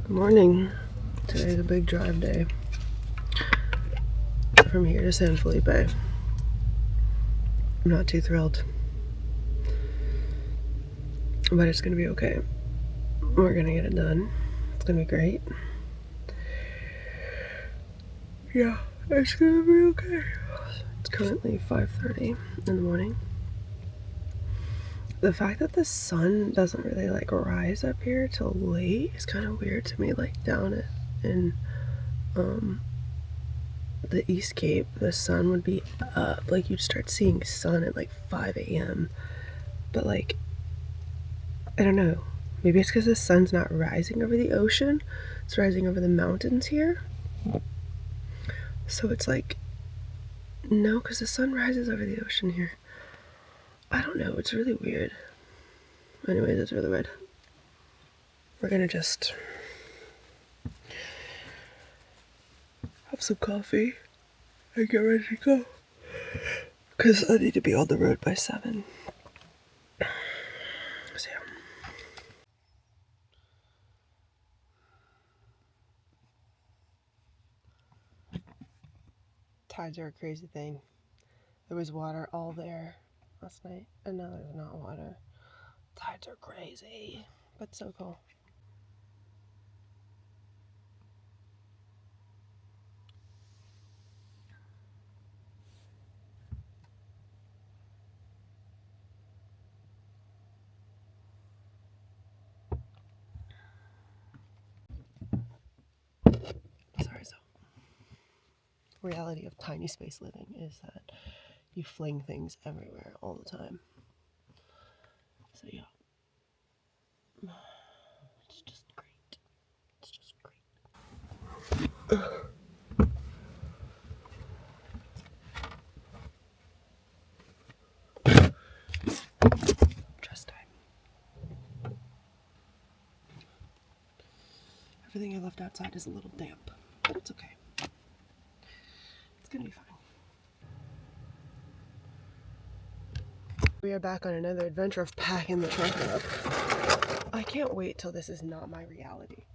Good morning. Today's a big drive day from here to San Felipe. I'm not too thrilled, but it's gonna be okay. We're gonna get it done. It's gonna be great. Yeah, it's gonna be okay. It's currently 5:30 in the morning. The fact that the sun doesn't really rise up here till late is kind of weird to me. Down in the East Cape, the sun would be up. You'd start seeing sun at 5 a.m. But I don't know. Maybe it's because the sun's not rising over the ocean. It's rising over the mountains here. So it's no, because the sun rises over the ocean here. I don't know. It's really weird. Anyways, it's really weird. We're gonna just have some coffee and get ready to go. Because I need to be on the road by 7. So yeah. Tides are a crazy thing. There was water all there last night, and now there's not water. Tides are crazy, but so cool. Sorry, so reality of tiny space living is that you fling things everywhere all the time. So yeah. It's just great. It's just great. Dress time. Everything I left outside is a little damp, but it's okay. It's gonna be fine. We are back on another adventure of packing the trunk up. I can't wait till this is not my reality.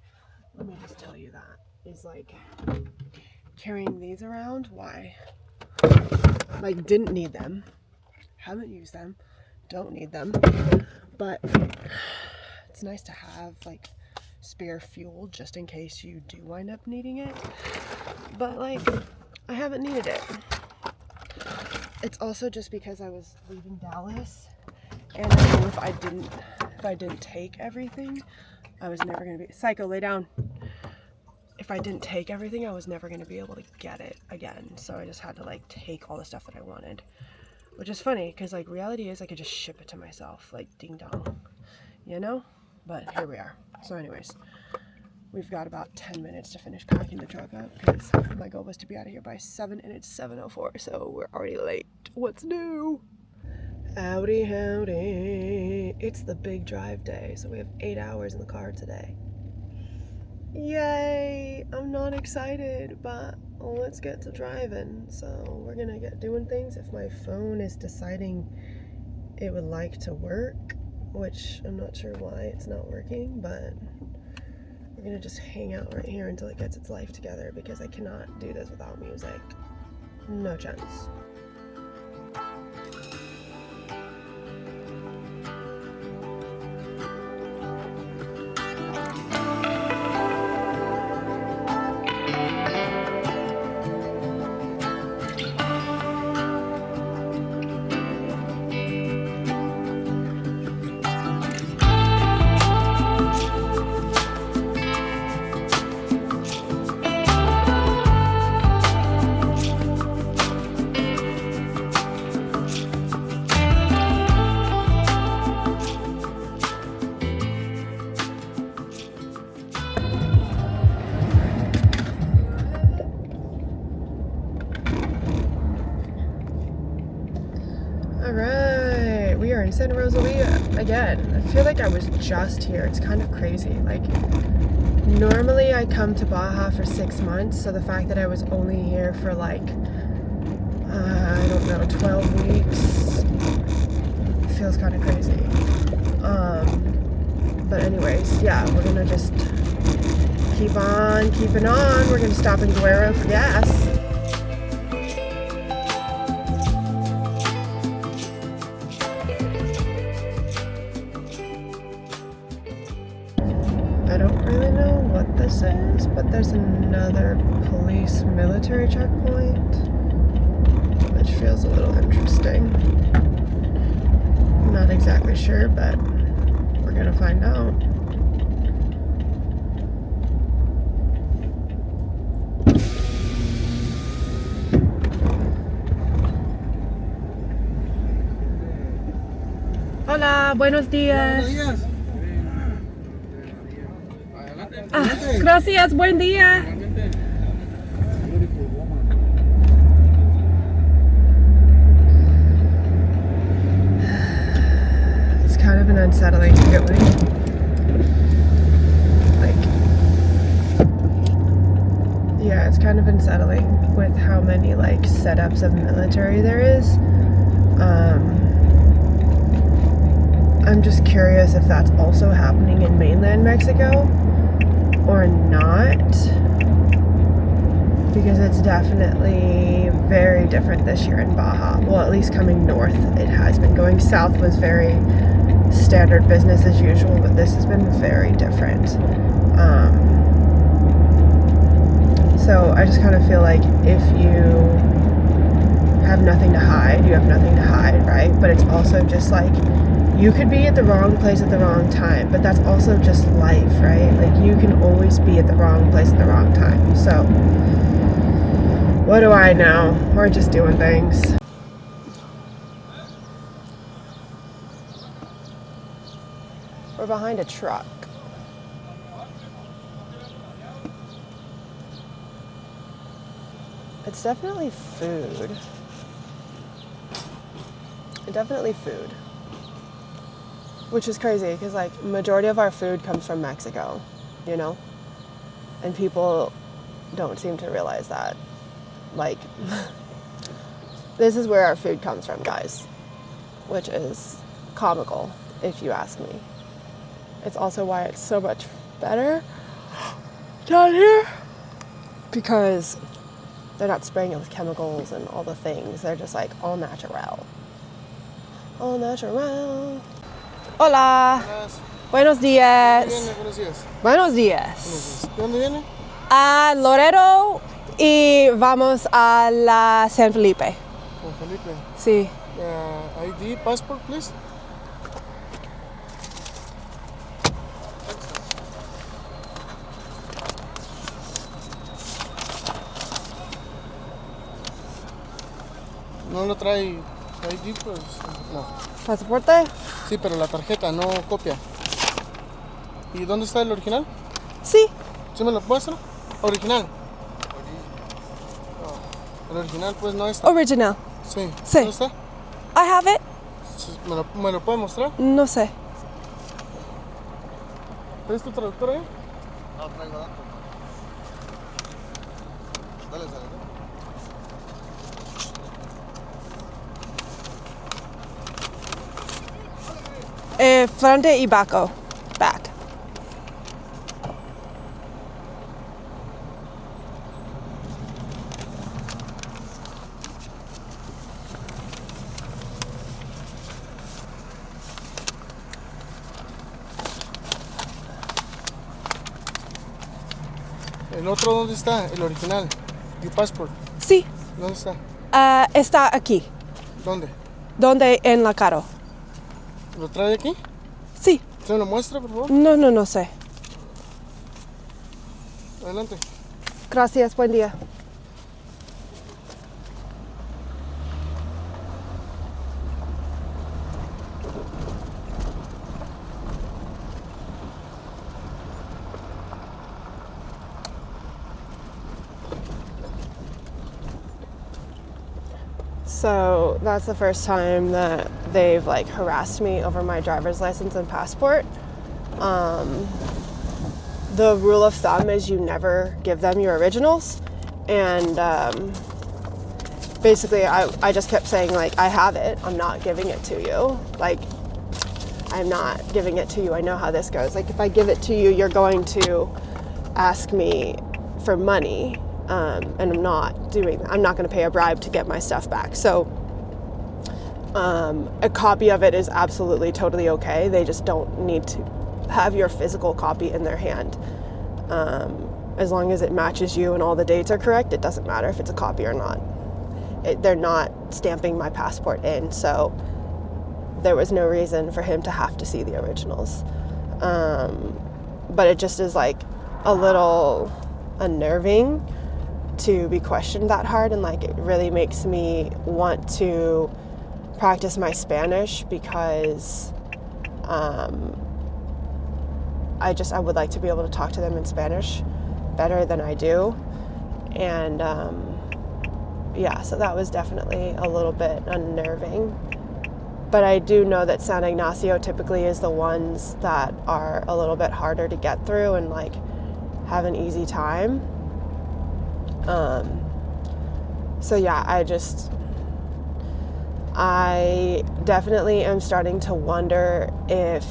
Let me just tell you that. It's carrying these around, why? Didn't need them. Haven't used them. Don't need them. But it's nice to have spare fuel just in case you do wind up needing it. But I haven't needed it. It's also just because I was leaving Dallas, and I knew if I didn't take everything, I was never gonna be psycho. Lay down. If I didn't take everything, I was never gonna be able to get it again. So I just had to take all the stuff that I wanted, which is funny because reality is I could just ship it to myself, ding dong, you know. But here we are. So anyways, we've got about 10 minutes to finish packing the truck up because my goal was to be out of here by 7 and it's 7:04, so we're already late. What's new? Howdy, howdy. It's the big drive day, so we have 8 hours in the car today. Yay! I'm not excited, but let's get to driving. So we're gonna get doing things. If my phone is deciding it would like to work, which I'm not sure why it's not working, but we're gonna just hang out right here until it gets its life together because I cannot do this without music. No chance. Alright, we are in Santa Rosa again. I feel like I was just here. It's kind of crazy. Normally I come to Baja for 6 months, so the fact that I was only here for I don't know, 12 weeks feels kind of crazy. But anyways, yeah, we're gonna just keep on keeping on. We're gonna stop in Guerrero for gas. I don't really know what this is, but there's another police military checkpoint, which feels a little interesting. I'm not exactly sure, but we're gonna find out. Hola, buenos días. Buenos días. Ah, gracias, buen día. It's kind of an unsettling feeling. Yeah, it's kind of unsettling with how many setups of military there is. I'm just curious if that's also happening in mainland Mexico or not, because it's definitely very different this year in Baja. Well, at least coming north it has been. Going south was very standard business as usual, but this has been very different. So I just kind of feel like if you have nothing to hide, you have nothing to hide, right? But it's also just you could be at the wrong place at the wrong time, but that's also just life, right? You can always be at the wrong place at the wrong time. So what do I know? We're just doing things. We're behind a truck. It's definitely food. Definitely food. Which is crazy because majority of our food comes from Mexico, you know? And people don't seem to realize that. This is where our food comes from, guys. Which is comical, if you ask me. It's also why it's so much better down here. Because they're not spraying it with chemicals and all the things. They're just all natural. All natural. Hola. Buenas. Buenos días. Buenos días. Buenos días. ¿De dónde viene? A Loreto y vamos a la San Felipe. San Felipe. Sí. ID, passport, please. No lo trae ID, pues no. ¿Pasaporte? Sí, pero la tarjeta, no copia. ¿Y dónde está el original? Sí. ¿Sí me lo muestra? Original. El original, pues no está. Original. Sí. Sí. ¿Dónde está? I have it. ¿Me lo puede mostrar? No sé. ¿Traes tu traductor ahí? No traigo datos. Dale, sale. Frente y back. ¿El otro dónde está? El original. ¿Tu passport? Sí. ¿Dónde está? Está aquí. ¿Dónde? ¿Dónde? En la carro. ¿Lo trae aquí? Sí. ¿Se me lo muestra, por favor? No sé. Adelante. Gracias, buen día. So that's the first time that they've harassed me over my driver's license and passport. The rule of thumb is you never give them your originals, and basically I just kept saying I have it, I'm not giving it to you. I'm not giving it to you. I know how this goes. If I give it to you, you're going to ask me for money, and I'm not going to pay a bribe to get my stuff back. So a copy of it is absolutely totally okay. They just don't need to have your physical copy in their hand. As long as it matches you and all the dates are correct, it doesn't matter if it's a copy or not. They're not stamping my passport in, so there was no reason for him to have to see the originals. But it just is like a little unnerving to be questioned that hard, and like it really makes me want to practice my Spanish, because I would like to be able to talk to them in Spanish better than I do. And so that was definitely a little bit unnerving. But I do know that San Ignacio typically is the ones that are a little bit harder to get through and like have an easy time. I definitely am starting to wonder if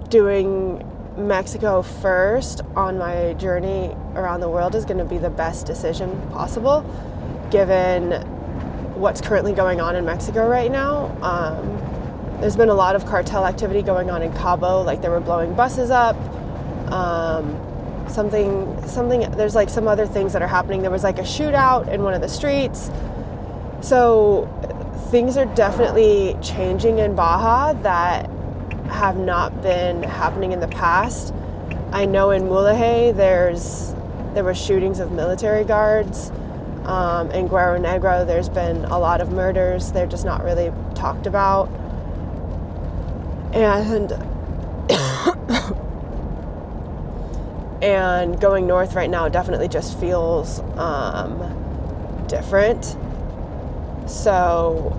doing Mexico first on my journey around the world is going to be the best decision possible, given what's currently going on in Mexico right now. There's been a lot of cartel activity going on in Cabo, like they were blowing buses up. There's like some other things that are happening. There was like a shootout in one of the streets. So things are definitely changing in Baja that have not been happening in the past. I know in Mulegé there were shootings of military guards. In Guerrero Negro there's been a lot of murders. They're just not really talked about. And and going north right now definitely just feels different. So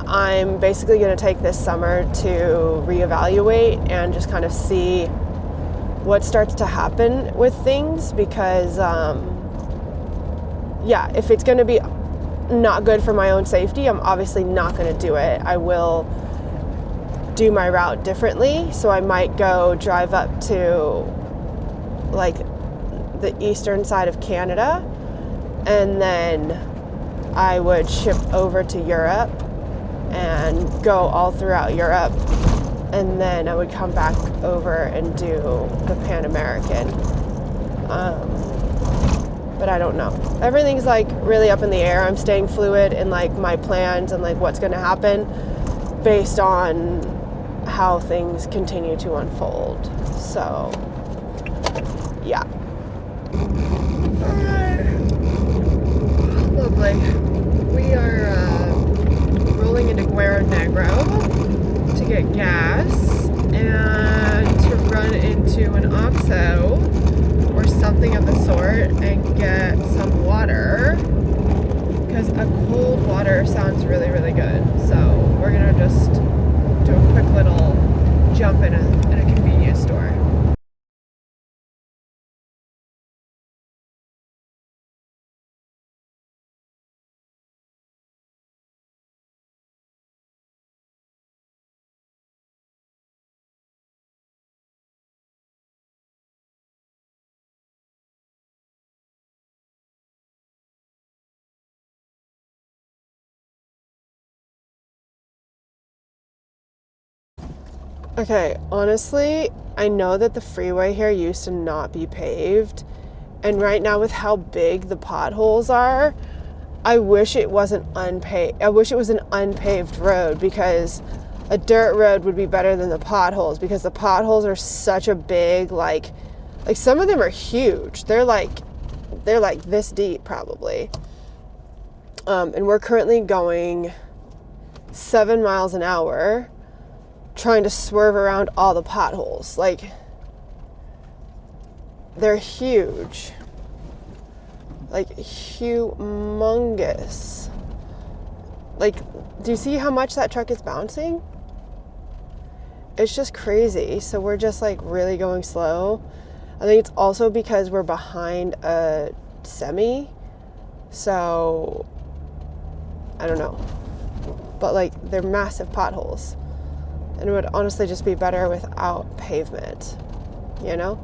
I'm basically going to take this summer to reevaluate and just kind of see what starts to happen with things, because if it's going to be not good for my own safety, I'm obviously not going to do it. I will do my route differently. So I might go drive up to like the eastern side of Canada, and then I would ship over to Europe and go all throughout Europe, and then I would come back over and do the Pan American. But I don't know. Everything's like really up in the air. I'm staying fluid in like my plans and like what's going to happen based on how things continue to unfold. So, yeah. Lovely. We are rolling into Guerrero Negro to get gas and to run into an OXXO or something of the sort and get some water, because a cold water sounds really, really good. So we're gonna just do a quick little jump in a convenience store. Okay, honestly, I know that the freeway here used to not be paved, and right now with how big the potholes are, I wish it wasn't unpaved. I wish it was an unpaved road, because a dirt road would be better than the potholes, because the potholes are such a big, like some of them are huge. They're like this deep probably. And we're currently going 7 miles an hour trying to swerve around all the potholes. Like, they're huge. Like, humongous. Like, do you see how much that truck is bouncing? It's just crazy. So we're just like really going slow. I think it's also because we're behind a semi. So I don't know. But like, they're massive potholes. And it would honestly just be better without pavement. you know?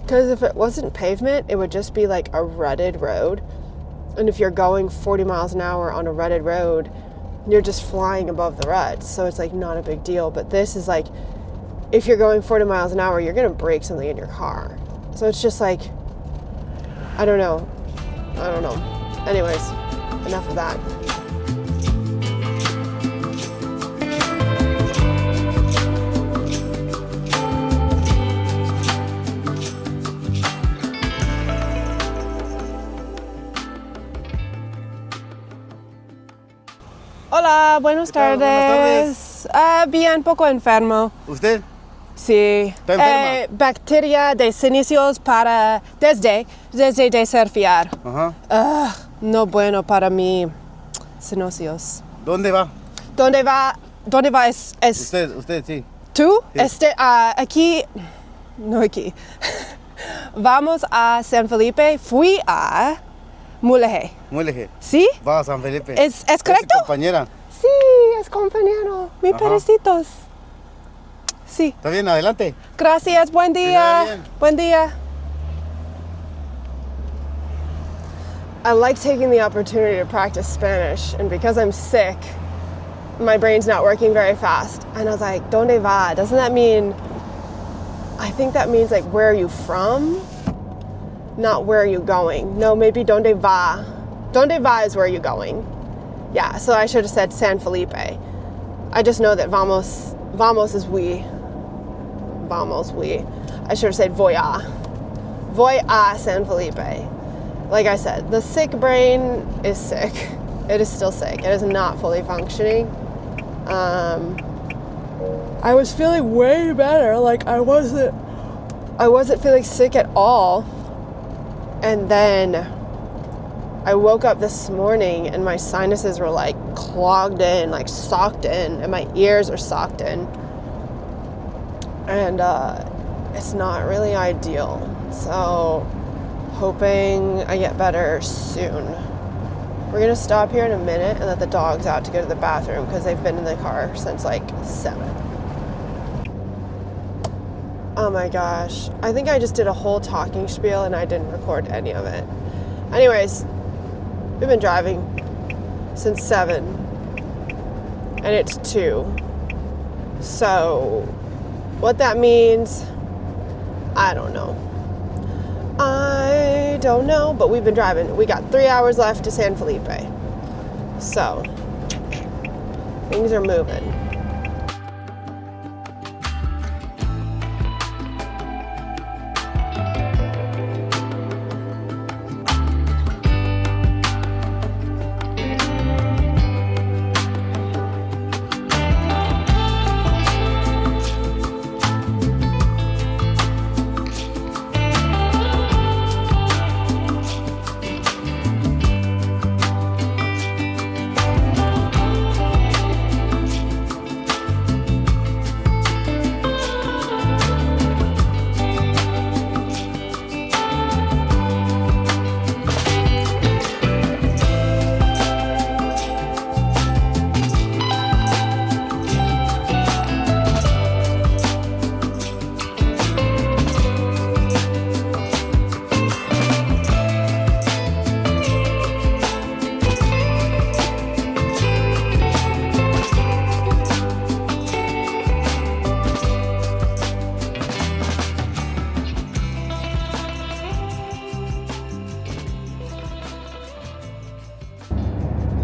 Because if it wasn't pavement, it would just be like a rutted road. And if you're going 40 miles an hour on a rutted road, you're just flying above the ruts. So it's like not a big deal. But this is like, if you're going 40 miles an hour, you're going to break something in your car. So it's just like, I don't know. Anyways, enough of that. Hola, buenas tal? Buenas tardes. Bien, poco enfermo. ¿Usted? Sí. ¿Está enferma? Bacteria de inicios para desde de surfear. Ajá. No bueno para mi inicios. ¿Dónde va? ¿Dónde va es Usted, sí. tú? Sí. Aquí, no aquí. Vamos a San Felipe. Fui a Mulegé. Mulegé. ¿Sí? Va a San Felipe. ¿Es correcto? ¿Es compañera? Sí, es compañero. Mi Ajá. perecitos. Sí. ¿Está bien? Adelante. Gracias. Buen Que vaya día. bien. Buen día. I like taking the opportunity to practice Spanish, and because I'm sick, my brain's not working very fast. And I was like, ¿Dónde va? Doesn't that mean, I think that means like, where are you from? Not where are you going. No, maybe ¿Dónde va? ¿Dónde va is where are you going? Yeah, so I should have said San Felipe. I just know that vamos is we. Vamos, we. I should have said voy a San Felipe. Like I said, the sick brain is sick. It is still sick. It is not fully functioning. I was feeling way better. Like I wasn't feeling sick at all. And then I woke up this morning and my sinuses were like clogged in, like socked in, and my ears are socked in. And it's not really ideal. So hoping I get better soon. We're gonna stop here in a minute and let the dogs out to go to the bathroom because they've been in the car since like 7. Oh my gosh. I think I just did a whole talking spiel and I didn't record any of it. Anyways, we've been driving since 7 and it's 2. So what that means, I don't know. But we've been driving. We got 3 hours left to San Felipe. So, things are moving.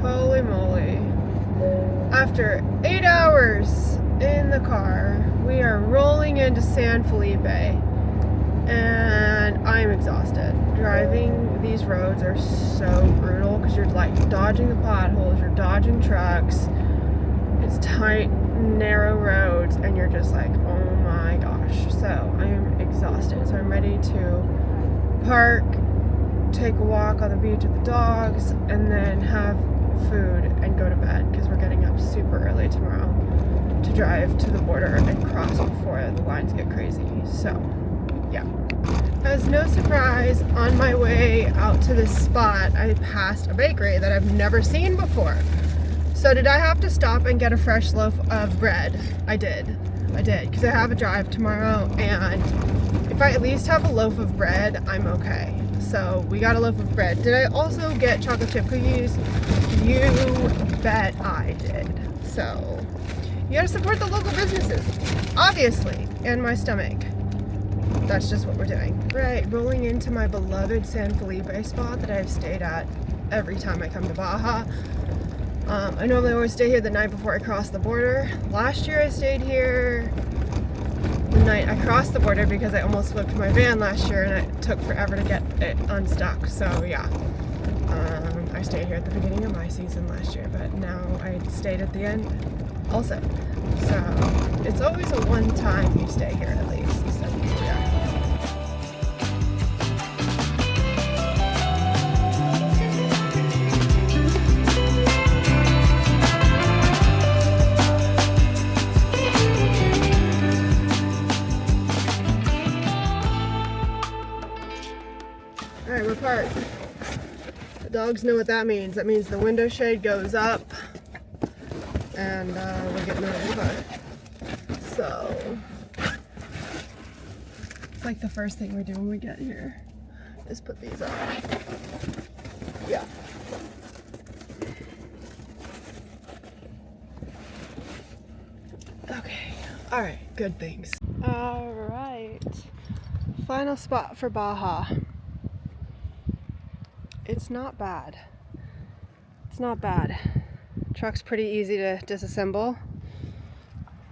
Holy moly. After 8 hours in the car, we are rolling into San Felipe, and I'm exhausted. Driving these roads are so brutal because you're like dodging the potholes, you're dodging trucks. It's tight, narrow roads, and you're just like, oh my gosh. So I am exhausted. So I'm ready to park, take a walk on the beach with the dogs, and then have food and go to bed because we're getting up super early tomorrow to drive to the border and cross before the lines get crazy. So yeah, as no surprise, on my way out to this spot I passed a bakery that I've never seen before. So So did I have to stop and get a fresh loaf of bread? I did, because I have a drive tomorrow, and if I at least have a loaf of bread, I'm okay. So we got a loaf of bread. Did I also get chocolate chip cookies? You bet I did. So you gotta support the local businesses, obviously, and my stomach. That's just what we're doing. Right, rolling into my beloved San Felipe spot that I've stayed at every time I come to Baja. I normally always stay here the night before I cross the border. Last year I stayed here the night I crossed the border because I almost flipped my van last year and it took forever to get it unstuck. So yeah, I stayed here at the beginning of my season last year, but now I stayed at the end also. So it's always a one time you stay here at least. So yeah. Alright, we're parked. The dogs know what that means. That means the window shade goes up and we're getting ready to park. So, it's like the first thing we do when we get here is put these up. Yeah. Okay. Alright, good things. Alright. Final spot for Baja. It's not bad. It's not bad. Truck's pretty easy to disassemble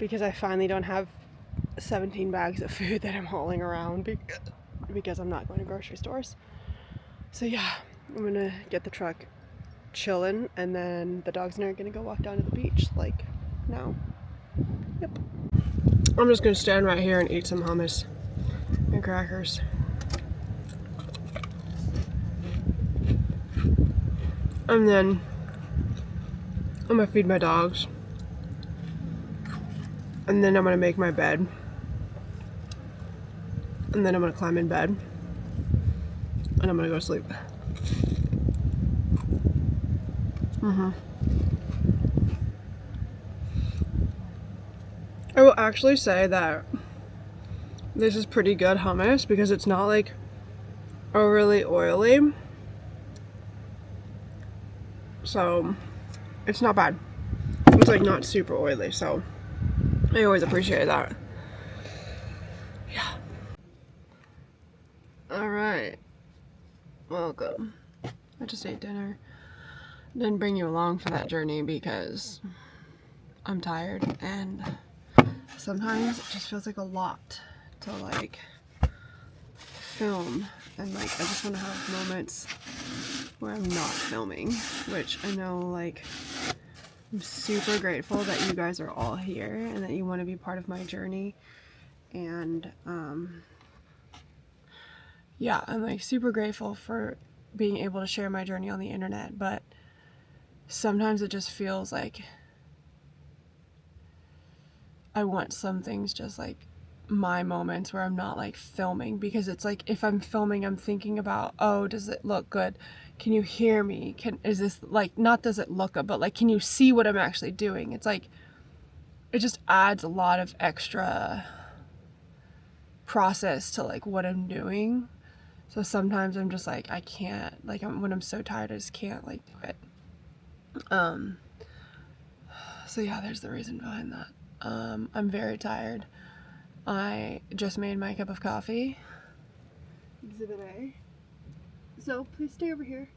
because I finally don't have 17 bags of food that I'm hauling around because I'm not going to grocery stores. So yeah, I'm gonna get the truck chilling and then the dogs and I are gonna go walk down to the beach like now. Yep. I'm just gonna stand right here and eat some hummus and crackers. And then I'm gonna feed my dogs. And then I'm gonna make my bed. And then I'm gonna climb in bed. And I'm gonna go to sleep. I will actually say that this is pretty good hummus because it's not like overly oily. So it's not bad. It's like not super oily, so I always appreciate that. Yeah. Alright. Welcome. I just ate dinner. Didn't bring you along for that journey because I'm tired and sometimes it just feels like a lot to like film and like I just want to have moments where I'm not filming, which I know like I'm super grateful that you guys are all here and that you want to be part of my journey. And yeah, I'm like super grateful for being able to share my journey on the internet, but sometimes it just feels like I want some things just like my moments where I'm not like filming, because it's like if I'm filming I'm thinking about, oh, does it look good? Can you hear me? Is this like, not does it look good, but like can you see what I'm actually doing? It's like it just adds a lot of extra process to like what I'm doing. So sometimes I'm just like I can't, like when I'm so tired I just can't like do it. So yeah, there's the reason behind that. I'm very tired. I just made my cup of coffee. Exhibit A. So please stay over here.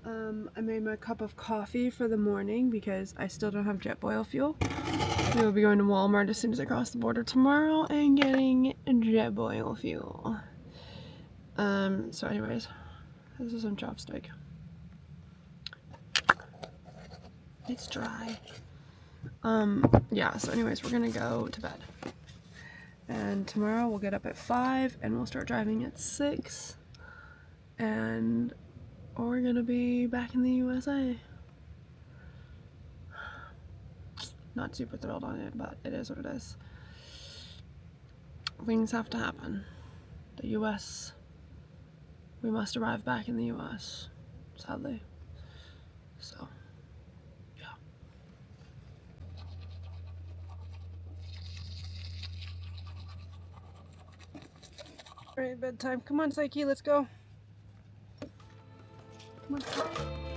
I made my cup of coffee for the morning because I still don't have jet boil fuel. We'll be going to Walmart as soon as I cross the border tomorrow and getting jet boil fuel. So anyways, this is some chopstick. It's dry. Yeah, so anyways, we're gonna go to bed. And tomorrow we'll get up at 5 and we'll start driving at 6. And we're gonna be back in the USA. Not super thrilled on it, but it is what it is. Things have to happen. The US, we must arrive back in the US, sadly. So, yeah. Alright, bedtime. Come on, Psyche, let's go. Come on.